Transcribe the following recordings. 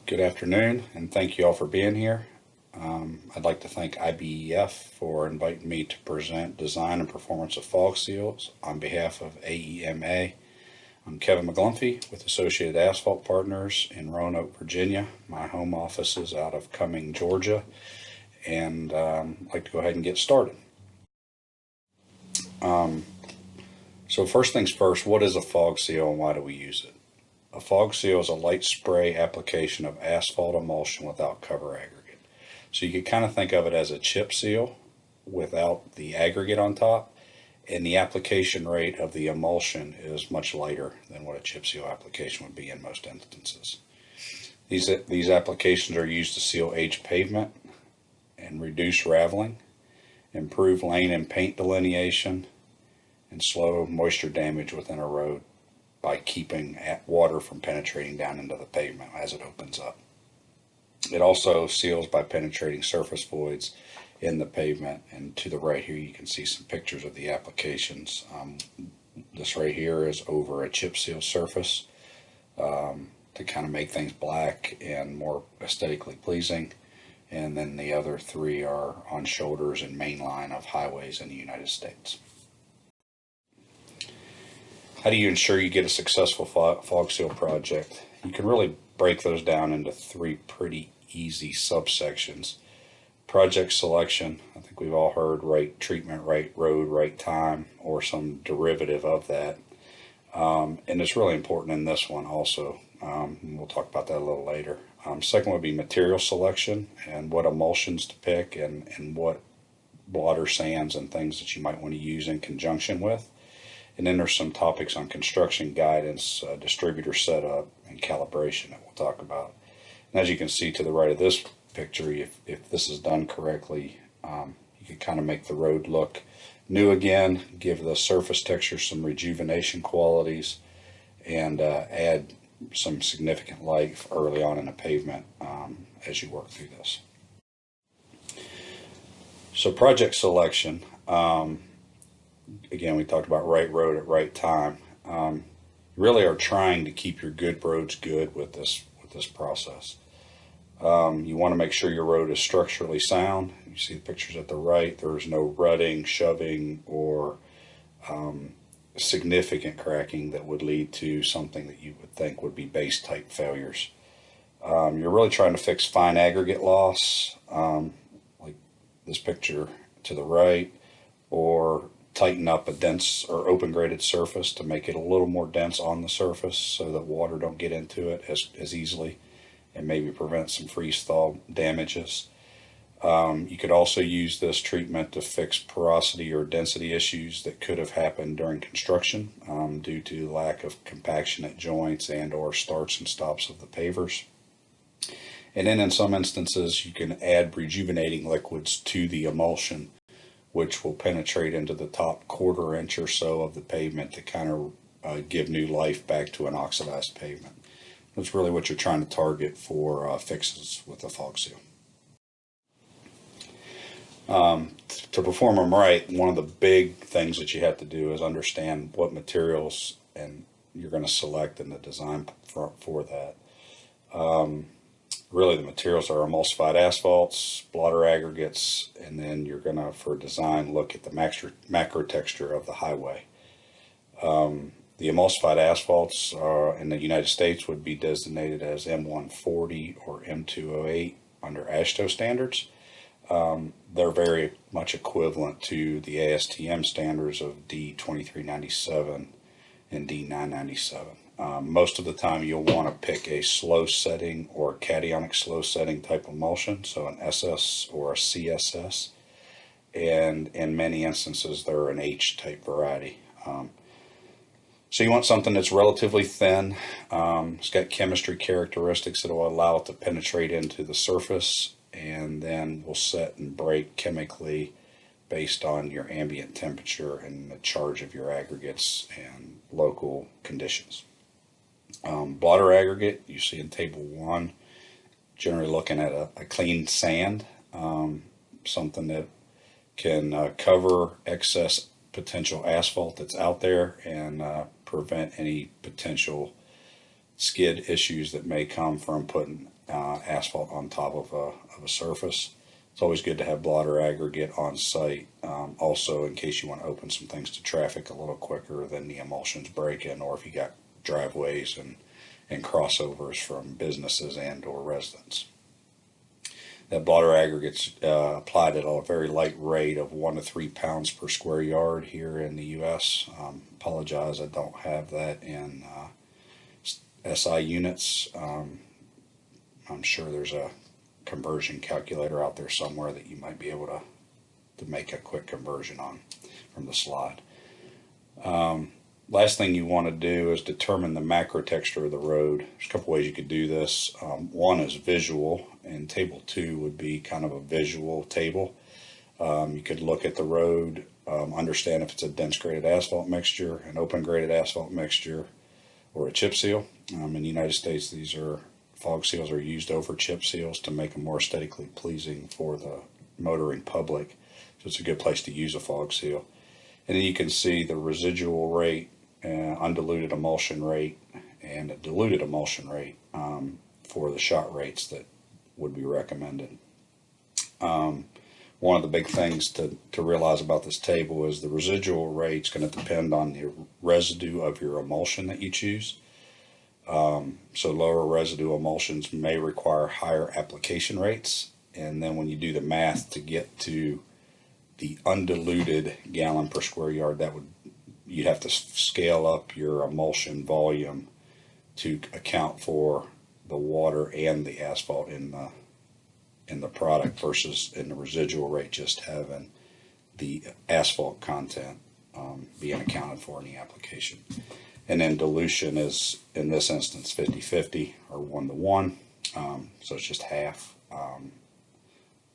Good afternoon, and thank you all for being here. I'd like to thank IBEF for inviting me to present design and performance of fog seals on behalf of AEMA. I'm Kevin McGlumphy with Associated Asphalt Partners in Roanoke, Virginia. My home office is out of Cumming, Georgia, and I'd like to go ahead and get started. So first things first, what is a fog seal and why do we use it? A fog seal is a light spray application of asphalt emulsion without cover aggregate. So you could kind of think of it as a chip seal without the aggregate on top, and the application rate of the emulsion is much lighter than what a chip seal application would be in most instances. These applications are used to seal aged pavement and reduce raveling, improve lane and paint delineation, and slow moisture damage within a road by keeping water from penetrating down into the pavement as it opens up. It also seals by penetrating surface voids in the pavement, and to the right here you can see some pictures of the applications. This right here is over a chip seal surface to kind of make things black and more aesthetically pleasing, and then the other three are on shoulders and main line of highways in the United States. How do you ensure you get a successful fog seal project? You can really break those down into three pretty easy subsections. Project selection, I think we've all heard right treatment, right road, right time, or some derivative of that. And it's really important in this one also. We'll talk about that a little later. Second would be material selection and what emulsions to pick and what water, sands, and things that you might want to use in conjunction with. And then there's some topics on construction guidance, distributor setup, and calibration that we'll talk about. And as you can see to the right of this picture, if this is done correctly, you can kind of make the road look new again, give the surface texture some rejuvenation qualities, and add some significant life early on in the pavement as you work through this. So project selection. Again, we talked about right road at right time. Really are trying to keep your good roads good with this process. You want to make sure your road is structurally sound. You see the pictures at the right. There's no rutting, shoving, or significant cracking that would lead to something that you would think would be base type failures. You're really trying to fix fine aggregate loss, like this picture to the right, or tighten up a dense or open graded surface to make it a little more dense on the surface so that water don't get into it as easily and maybe prevent some freeze thaw damages. You could also use this treatment to fix porosity or density issues that could have happened during construction due to lack of compaction at joints and or starts and stops of the pavers. And then in some instances you can add rejuvenating liquids to the emulsion, which will penetrate into the top quarter inch or so of the pavement to kind of give new life back to an oxidized pavement. That's really what you're trying to target for fixes with a fog seal. To perform them right, one of the big things that you have to do is understand what materials and you're going to select in the design for that. Really the materials are emulsified asphalts, blotter aggregates, and then you're going to, for design, look at the macro texture of the highway. The emulsified asphalts in the United States would be designated as M140 or M208 under AASHTO standards. They're very much equivalent to the ASTM standards of D2397 and D997. Most of the time you'll want to pick a slow setting or cationic slow setting type emulsion, so an SS or a CSS, and in many instances they're an H type variety. So you want something that's relatively thin. It's got chemistry characteristics that will allow it to penetrate into the surface and then will set and break chemically based on your ambient temperature and the charge of your aggregates and local conditions. Blotter aggregate, you see in table 1, generally looking at a clean sand, something that can cover excess potential asphalt that's out there and prevent any potential skid issues that may come from putting asphalt on top of a surface. It's always good to have blotter aggregate on site, also in case you want to open some things to traffic a little quicker than the emulsions breaking, or if you got driveways and crossovers from businesses and or residents. That blotter aggregate's applied at a very light rate of 1 to 3 pounds per square yard here in the U.S. Apologize, I don't have that in SI units. I'm sure there's a conversion calculator out there somewhere that you might be able to make a quick conversion on from the slide. Last thing you want to do is determine the macro texture of the road. There's a couple ways you could do this. One is visual, and table 2 would be kind of a visual table. You could look at the road, understand if it's a dense graded asphalt mixture, an open graded asphalt mixture, or a chip seal. In the United States, these are fog seals are used over chip seals to make them more aesthetically pleasing for the motoring public. So it's a good place to use a fog seal. And then you can see the residual rate, undiluted emulsion rate, and a diluted emulsion rate for the shot rates that would be recommended. One of the big things to realize about this table is the residual rate is going to depend on the residue of your emulsion that you choose. So lower residue emulsions may require higher application rates, and then when you do the math to get to the undiluted gallon per square yard, you'd have to scale up your emulsion volume to account for the water and the asphalt in the product versus in the residual rate just having the asphalt content being accounted for in the application. And then dilution is, in this instance, 50-50 or 1-to-1. So it's just half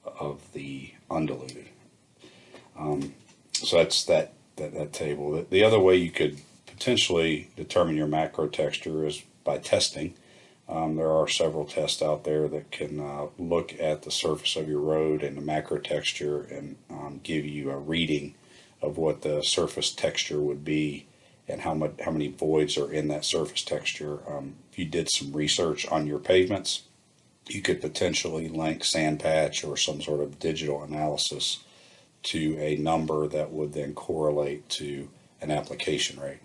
of the undiluted. So that's that table. The other way you could potentially determine your macro texture is by testing. There are several tests out there that can look at the surface of your road and the macro texture and give you a reading of what the surface texture would be and how many voids are in that surface texture. If you did some research on your pavements, you could potentially link sand patch or some sort of digital analysis to a number that would then correlate to an application rate.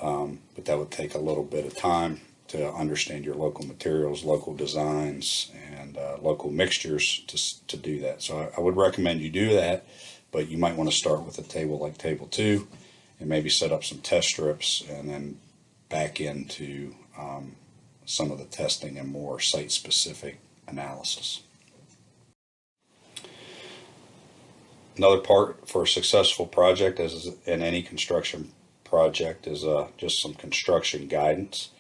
But that would take a little bit of time to understand your local materials, local designs, and local mixtures to do that. So I would recommend you do that, but you might want to start with a table like table 2 and maybe set up some test strips and then back into some of the testing and more site-specific analysis. Another part for a successful project, as in any construction project, is just some construction guidance.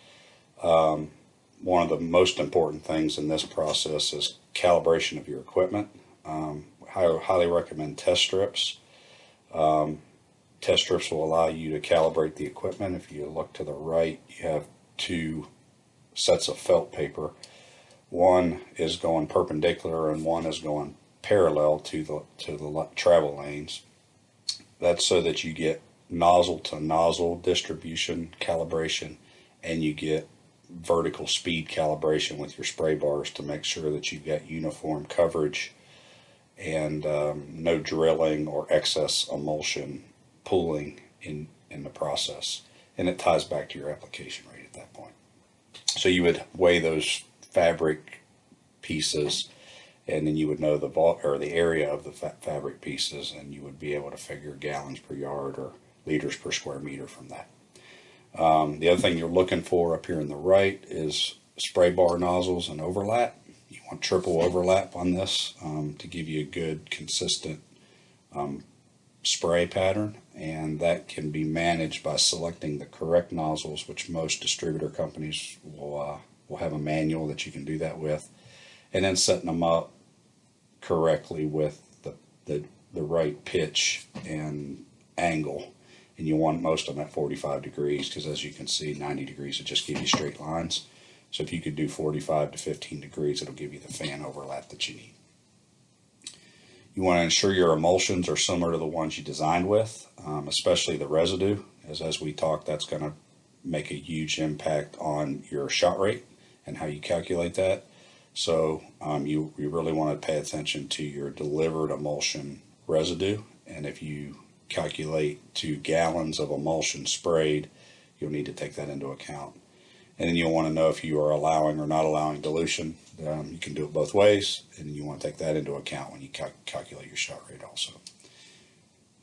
One of the most important things in this process is calibration of your equipment. I highly recommend test strips. Test strips will allow you to calibrate the equipment. If you look to the right, you have 2 sets of felt paper. One is going perpendicular and one is going parallel to the travel lanes. That's so that you get nozzle to nozzle distribution calibration, and you get vertical speed calibration with your spray bars to make sure that you've got uniform coverage and no drilling or excess emulsion pooling in the process. And it ties back to your application rate at that point. So you would weigh those fabric pieces, and then you would know the area of the fabric pieces, and you would be able to figure gallons per yard or liters per square meter from that. The other thing you're looking for up here in the right is spray bar nozzles and overlap. You want triple overlap on this to give you a good, consistent spray pattern, and that can be managed by selecting the correct nozzles, which most distributor companies will have a manual that you can do that with, and then setting them up correctly with the right pitch and angle. And you want most of them at 45 degrees because, as you can see, 90 degrees will just give you straight lines. So if you could do 45 to 15 degrees, it'll give you the fan overlap that you need. You want to ensure your emulsions are similar to the ones you designed with, especially the residue, as we talked, that's going to make a huge impact on your shot rate and how you calculate that. So you really want to pay attention to your delivered emulsion residue, and if you calculate 2 gallons of emulsion sprayed, you'll need to take that into account. And then you'll want to know if you are allowing or not allowing dilution. You can do it both ways, and you want to take that into account when you calculate your shot rate also.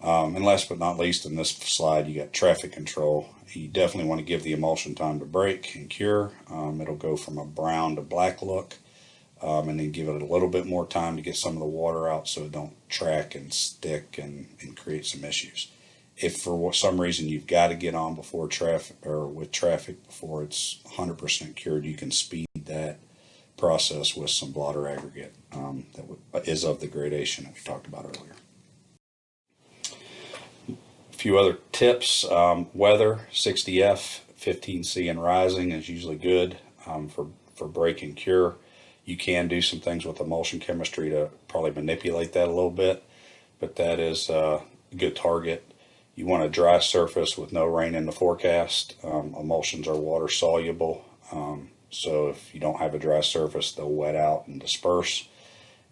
And last but not least, in this slide, you got traffic control. You definitely want to give the emulsion time to break and cure. It'll go from a brown to black look, and then give it a little bit more time to get some of the water out so it don't track and stick and create some issues. If for some reason you've got to get on before traffic or with traffic before it's 100% cured, you can speed that process with some blotter aggregate that is of the gradation that we talked about earlier. A few other tips: weather, 60F, 15C and rising is usually good for break and cure. You can do some things with emulsion chemistry to probably manipulate that a little bit, but that is a good target. You want a dry surface with no rain in the forecast. Emulsions are water soluble, so if you don't have a dry surface, they'll wet out and disperse.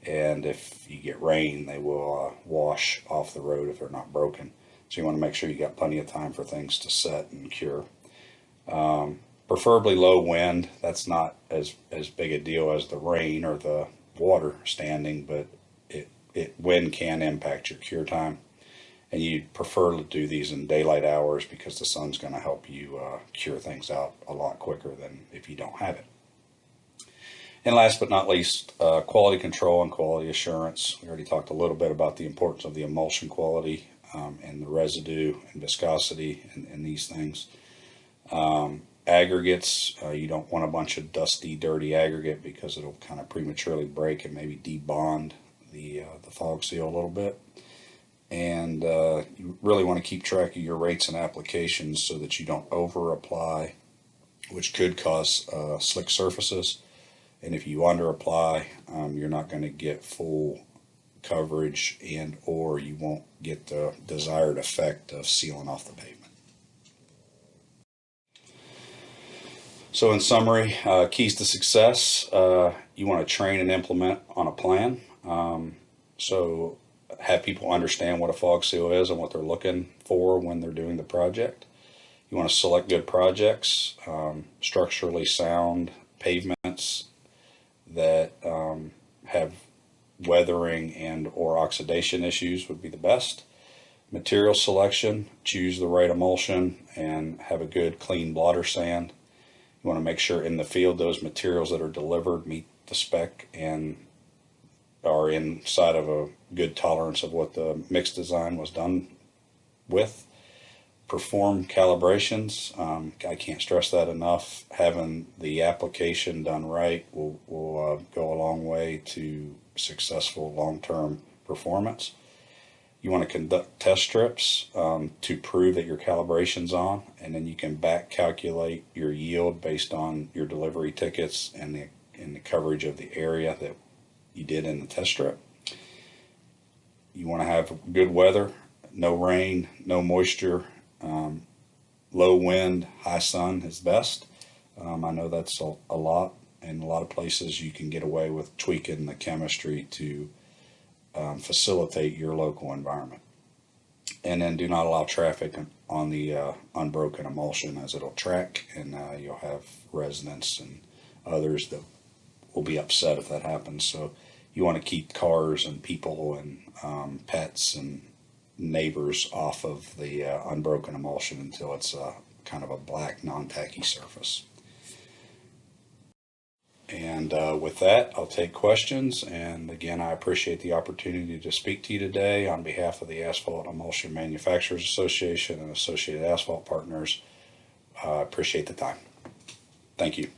And if you get rain, they will wash off the road if they're not broken. So you want to make sure you got plenty of time for things to set and cure. Preferably low wind. That's not as big a deal as the rain or the water standing, but wind can impact your cure time. And you'd prefer to do these in daylight hours because the sun's going to help you cure things out a lot quicker than if you don't have it. And last but not least, quality control and quality assurance. We already talked a little bit about the importance of the emulsion quality and the residue and viscosity and these things. Aggregates, you don't want a bunch of dusty, dirty aggregate because it'll kind of prematurely break and maybe debond the fog seal a little bit. And you really want to keep track of your rates and applications so that you don't over apply, which could cause slick surfaces. And if you under apply, you're not going to get full coverage, and or you won't get the desired effect of sealing off the pavement. So in summary, keys to success: you want to train and implement on a plan. So have people understand what a fog seal is and what they're looking for when they're doing the project. You want to select good projects, structurally sound pavements that have weathering and or oxidation issues would be the best. Material selection: choose the right emulsion and have a good clean blotter sand. You want to make sure in the field those materials that are delivered meet the spec and are inside of a good tolerance of what the mix design was done with. Perform calibrations. I can't stress that enough. Having the application done right will go a long way to successful long-term performance. You want to conduct test strips to prove that your calibration's on, and then you can back calculate your yield based on your delivery tickets and the coverage of the area that you did in the test strip. You want to have good weather: no rain, no moisture, low wind, high sun is best. I know that's a lot. In a lot of places you can get away with tweaking the chemistry to facilitate your local environment. And then do not allow traffic on the unbroken emulsion, as it'll track, and you'll have residents and others that will be upset if that happens. So you want to keep cars and people and pets and neighbors off of the unbroken emulsion until it's kind of a black, non-tacky surface. And with that, I'll take questions. And again, I appreciate the opportunity to speak to you today on behalf of the Asphalt Emulsion Manufacturers Association and Associated Asphalt Partners. I appreciate the time. Thank you.